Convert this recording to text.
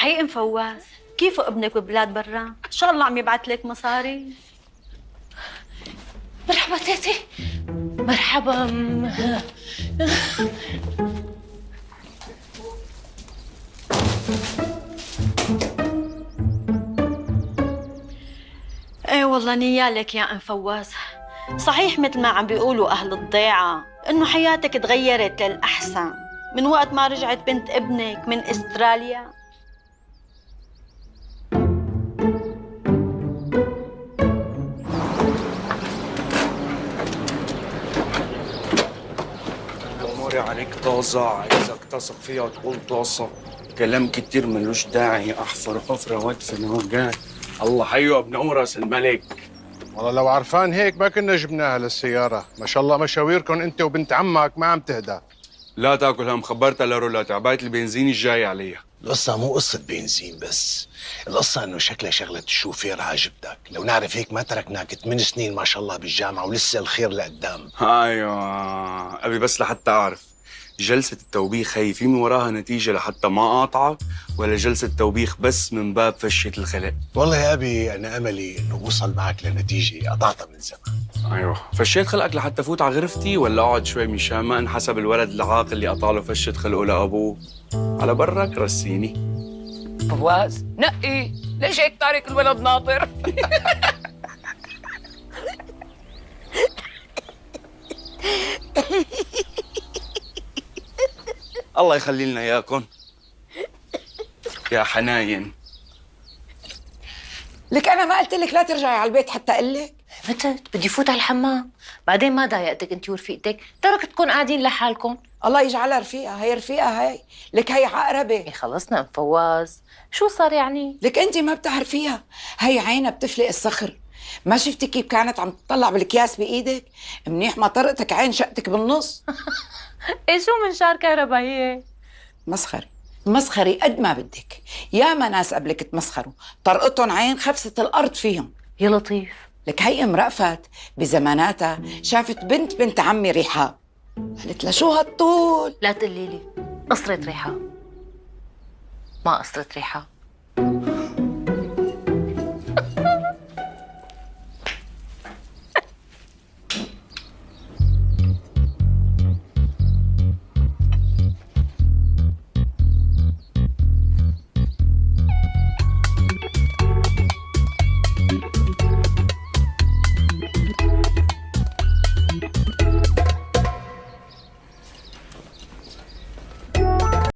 حقيقي مفواز، كيف ابنك ببلاد برا؟ ان شاء الله عم يبعث لك مصاري. مرحبا تيتي. مرحبا. ايه والله نيالك يا ام فواز. صحيح مثل ما عم بيقولوا اهل الضيعه انه حياتك تغيرت للاحسن من وقت ما رجعت بنت ابنك من استراليا. اموري عليك طازة، عايزك تثق فيها وتقول طاسة. كلام كتير ملوش داعي، احفر حفرة وادفن وجات. الله حيو ابن راس الملك. والله لو عرفان هيك ما كنا جبناها للسيارة. ما شاء الله مشاويركم انت وبنت عمك ما عم تهدى. لا تاكل هم، خبرتها لرولا عباية البنزين الجاي عليها. القصة مو قصة بنزين بس، القصة انه شكلها شغلة الشوفير عاجبتك. لو نعرف هيك ما تركناك 8 سنين ما شاء الله بالجامعة ولسه الخير لقدام. ايوه ابي، بس لحتى اعرف جلسة التوبيخ هي في من وراها نتيجة لحتى ما اقاطعك، ولا جلسة توبيخ بس من باب فشة الخلق؟ والله يا ابي انا املي انه اوصل معك لنتيجة قطعتها من زمان. ايوه، فشيت خلقك لحتى فوت على غرفتي، ولا اقعد شوي مشان ما انحسب الولد العاقل اللي قطع فشة خلقه لابوه؟ على برك رسيني. فواز نقي، ليش هيك تارك الولد ناطر؟ الله يخلي لنا اياكم يا حناين. لك انا ما قلت لك لا ترجعي على البيت حتى اقول لك؟ فتت بدي فوت على الحمام، بعدين ما ضايقتك انت ورفيقتك، تركتكم قاعدين لحالكم. الله يجعلها رفيقه، هي رفيقه هي، لك هي عقربه. إيه خلصنا ام فواز، شو صار يعني؟ لك انت ما بتعرفيها، هي عينها بتفلق الصخر. ما شفتي كيف كانت عم تطلع بالكياس بايدك؟ منيح ما طرقتك عين شقتك بالنص. ايه شو من شار كهرباء هي؟ مسخري مسخري قد ما بدك. يا ما ناس قبلك تمسخروا، طرقتهم عين خفست الارض فيهم. يا لطيف. لك هي ام رأفت بزماناتها شافت بنت عمي ريحاء، قالت لها شو هالطول؟ لا تقولي لي قصرة ريحة، ما قصرة ريحة.